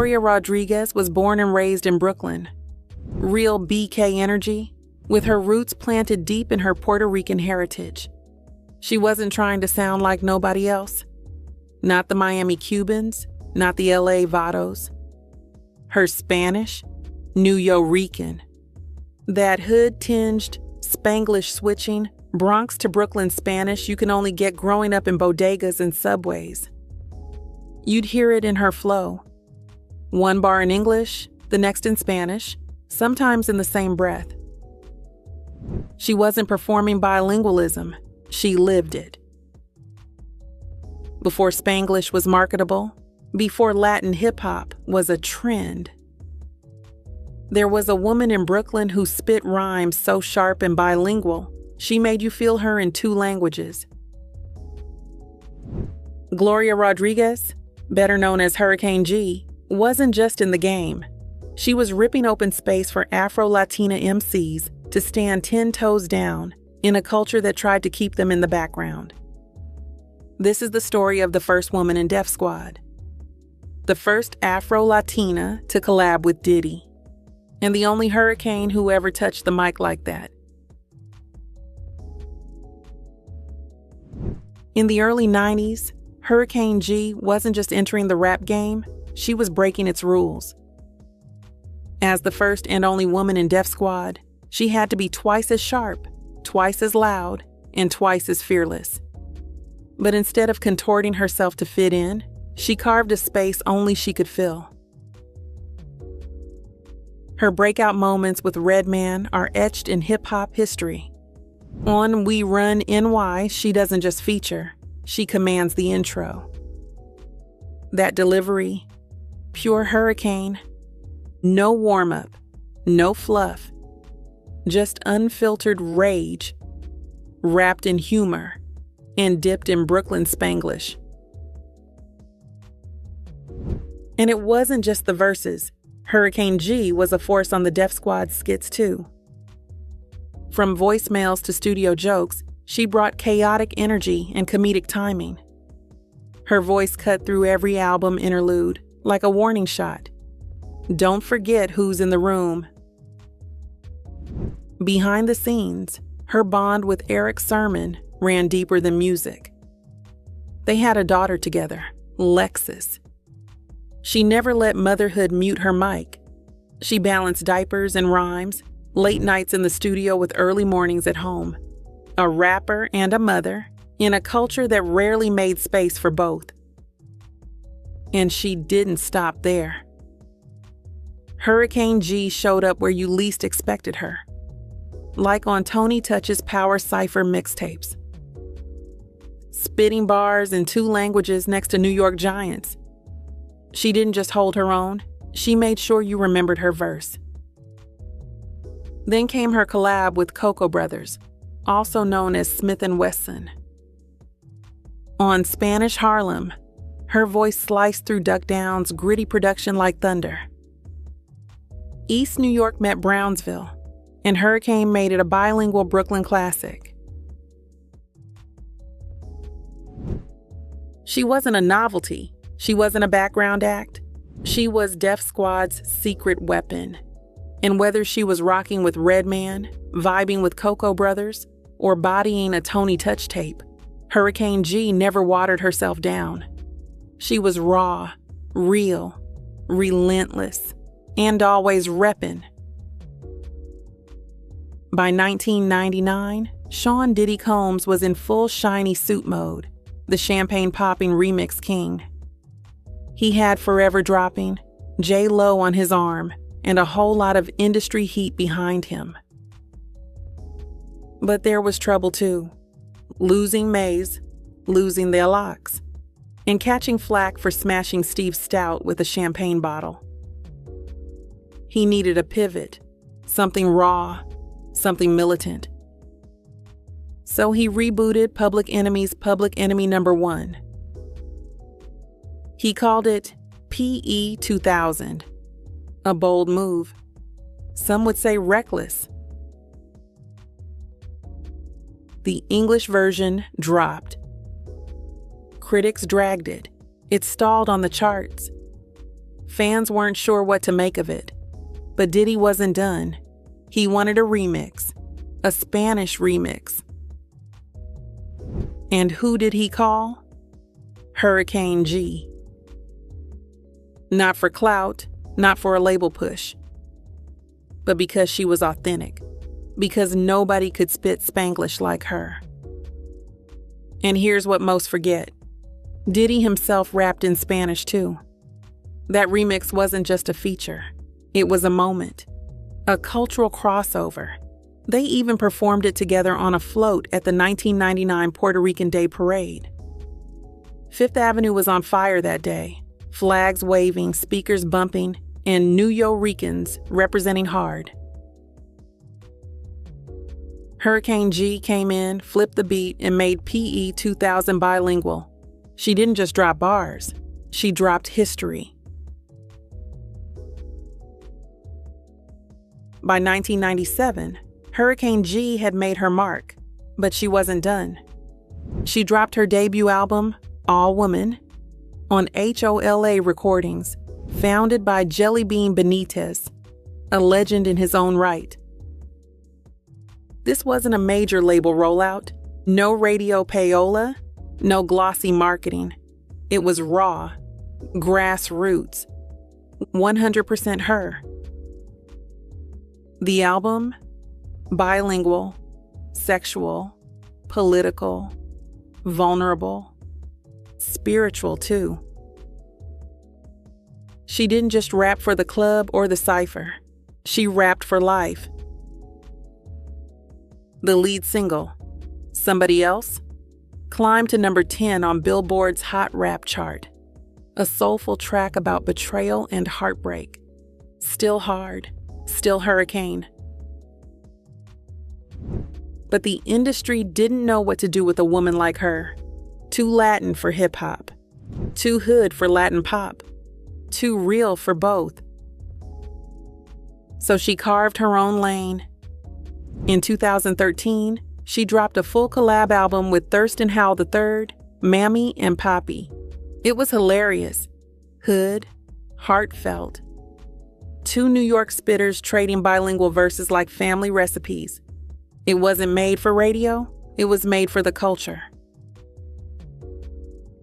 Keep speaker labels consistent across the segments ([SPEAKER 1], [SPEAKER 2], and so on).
[SPEAKER 1] Gloria Rodríguez was born and raised in Brooklyn. Real BK energy, with her roots planted deep in her Puerto Rican heritage. She wasn't trying to sound like nobody else. Not the Miami Cubans, not the L.A. Vatos. Her Spanish, New Yorican. That hood-tinged, Spanglish switching, Bronx to Brooklyn Spanish you can only get growing up in bodegas and subways. You'd hear it in her flow. One bar in English, the next in Spanish, sometimes in the same breath. She wasn't performing bilingualism, she lived it. Before Spanglish was marketable, before Latin hip-hop was a trend, there was a woman in Brooklyn who spit rhymes so sharp and bilingual, she made you feel her in 2 languages. Gloria Rodríguez, better known as Hurricane G, wasn't just in the game. She was ripping open space for Afro-Latina MCs to stand 10 toes down in a culture that tried to keep them in the background. This is the story of the first woman in Def Squad, the first Afro-Latina to collab with Diddy, and the only hurricane who ever touched the mic like that. In the early 90s, Hurricane G wasn't just entering the rap game, she was breaking its rules. As the first and only woman in Def Squad, she had to be twice as sharp, twice as loud, and twice as fearless. But instead of contorting herself to fit in, she carved a space only she could fill. Her breakout moments with Redman are etched in hip-hop history. On We Run NY, she doesn't just feature, she commands the intro. That delivery, pure hurricane, no warm-up, no fluff, just unfiltered rage, wrapped in humor, and dipped in Brooklyn Spanglish. And it wasn't just the verses. Hurricane G was a force on the Def Squad skits too. From voicemails to studio jokes, she brought chaotic energy and comedic timing. Her voice cut through every album interlude, like a warning shot. Don't forget who's in the room. Behind the scenes, her bond with Erick Sermon ran deeper than music. They had a daughter together, Lexus. She never let motherhood mute her mic. She balanced diapers and rhymes, late nights in the studio with early mornings at home. A rapper and a mother in a culture that rarely made space for both. And she didn't stop there. Hurricane G showed up where you least expected her, like on Tony Touch's Power Cipher mixtapes. Spitting bars in 2 languages next to New York giants. She didn't just hold her own, she made sure you remembered her verse. Then came her collab with Cocoa Brovaz, also known as Smith & Wesson. On Spanish Harlem, her voice sliced through Duck Down's gritty production like thunder. East New York met Brownsville, and Hurricane made it a bilingual Brooklyn classic. She wasn't a novelty. She wasn't a background act. She was Def Squad's secret weapon. And whether she was rocking with Redman, vibing with Cocoa Brovaz, or bodying a Tony Touch tape, Hurricane G never watered herself down. She was raw, real, relentless, and always reppin'. By 1999, Sean Diddy Combs was in full shiny suit mode, the champagne-popping remix king. He had Forever dropping, H.O.L.A on his arm, and a whole lot of industry heat behind him. But there was trouble too. Losing Maze, losing their locks, and catching flack for smashing Steve Stout with a champagne bottle. He needed a pivot, something raw, something militant. So he rebooted Public Enemy's Public Enemy #1. He called it PE 2000, a bold move. Some would say reckless. The English version dropped. Critics dragged it. It stalled on the charts. Fans weren't sure what to make of it. But Diddy wasn't done. He wanted a remix, a Spanish remix. And who did he call? Hurricane G. Not for clout, not for a label push, but because she was authentic, because nobody could spit Spanglish like her. And here's what most forget. Diddy himself rapped in Spanish too. That remix wasn't just a feature. It was a moment, a cultural crossover. They even performed it together on a float at the 1999 Puerto Rican Day Parade. Fifth Avenue was on fire that day, flags waving, speakers bumping, and New Yorkers representing hard. Hurricane G came in, flipped the beat, and made PE 2000 bilingual. She didn't just drop bars, she dropped history. By 1997, Hurricane G had made her mark, but she wasn't done. She dropped her debut album, All Woman, on H.O.L.A. recordings, founded by Jelly Bean Benitez, a legend in his own right. This wasn't a major label rollout, no radio payola, no glossy marketing. It was raw, grassroots, 100% her. The album, bilingual, sexual, political, vulnerable, spiritual too. She didn't just rap for the club or the cipher. She rapped for life. The lead single, Somebody Else, climbed to number 10 on Billboard's Hot Rap chart. A soulful track about betrayal and heartbreak. Still hard, still hurricane. But the industry didn't know what to do with a woman like her. Too Latin for hip-hop. Too hood for Latin pop. Too real for both. So she carved her own lane. In 2013, she dropped a full collab album with Thurston Howell III, Mammy, and Poppy. It was hilarious, hood, heartfelt. Two New York spitters trading bilingual verses like family recipes. It wasn't made for radio, it was made for the culture.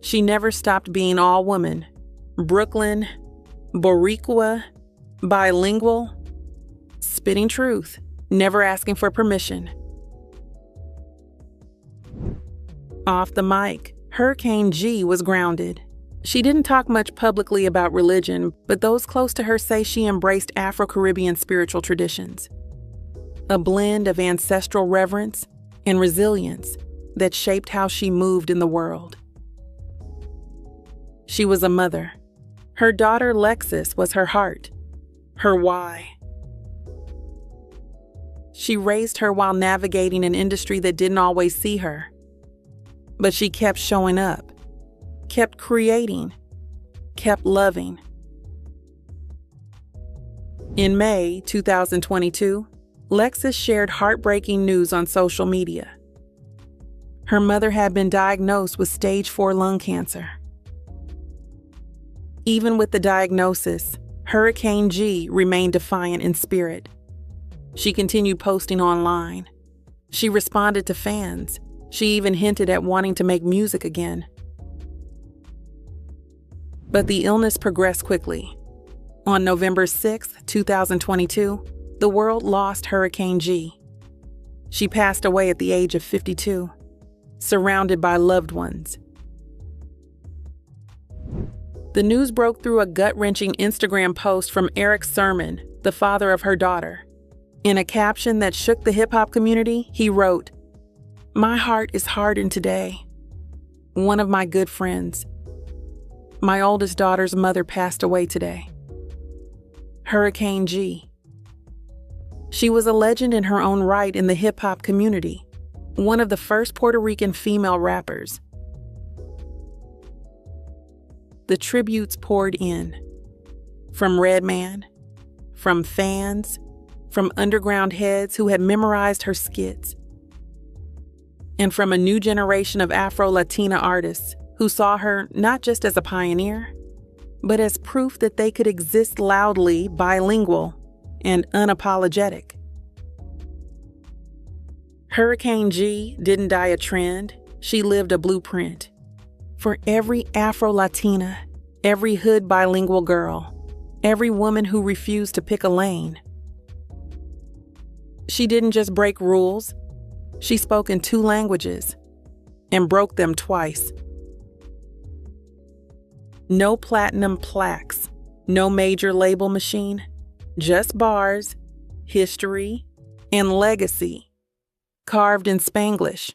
[SPEAKER 1] She never stopped being all woman, Brooklyn, Boricua, bilingual, spitting truth, never asking for permission. Off the mic, Hurricane G was grounded. She didn't talk much publicly about religion, but those close to her say she embraced Afro-Caribbean spiritual traditions. A blend of ancestral reverence and resilience that shaped how she moved in the world. She was a mother. Her daughter Lexus was her heart, her why. She raised her while navigating an industry that didn't always see her. But she kept showing up, kept creating, kept loving. In May 2022, Lexus shared heartbreaking news on social media. Her mother had been diagnosed with stage 4 lung cancer. Even with the diagnosis, Hurricane G remained defiant in spirit. She continued posting online. She responded to fans. She even hinted at wanting to make music again. But the illness progressed quickly. On November 6, 2022, the world lost Hurricane G. She passed away at the age of 52, surrounded by loved ones. The news broke through a gut-wrenching Instagram post from Erick Sermon, the father of her daughter. In a caption that shook the hip-hop community, he wrote, "My heart is hardened today. One of my good friends. My oldest daughter's mother passed away today. Hurricane G." She was a legend in her own right in the hip-hop community, one of the first Puerto Rican female rappers. The tributes poured in. From Redman, from fans, from underground heads who had memorized her skits, and from a new generation of Afro-Latina artists who saw her not just as a pioneer, but as proof that they could exist loudly, bilingual, and unapologetic. Hurricane G didn't die a trend, she lived a blueprint. For every Afro-Latina, every hood bilingual girl, every woman who refused to pick a lane. She didn't just break rules, she spoke in 2 languages and broke them twice. No platinum plaques, no major label machine, just bars, history, and legacy, carved in Spanglish,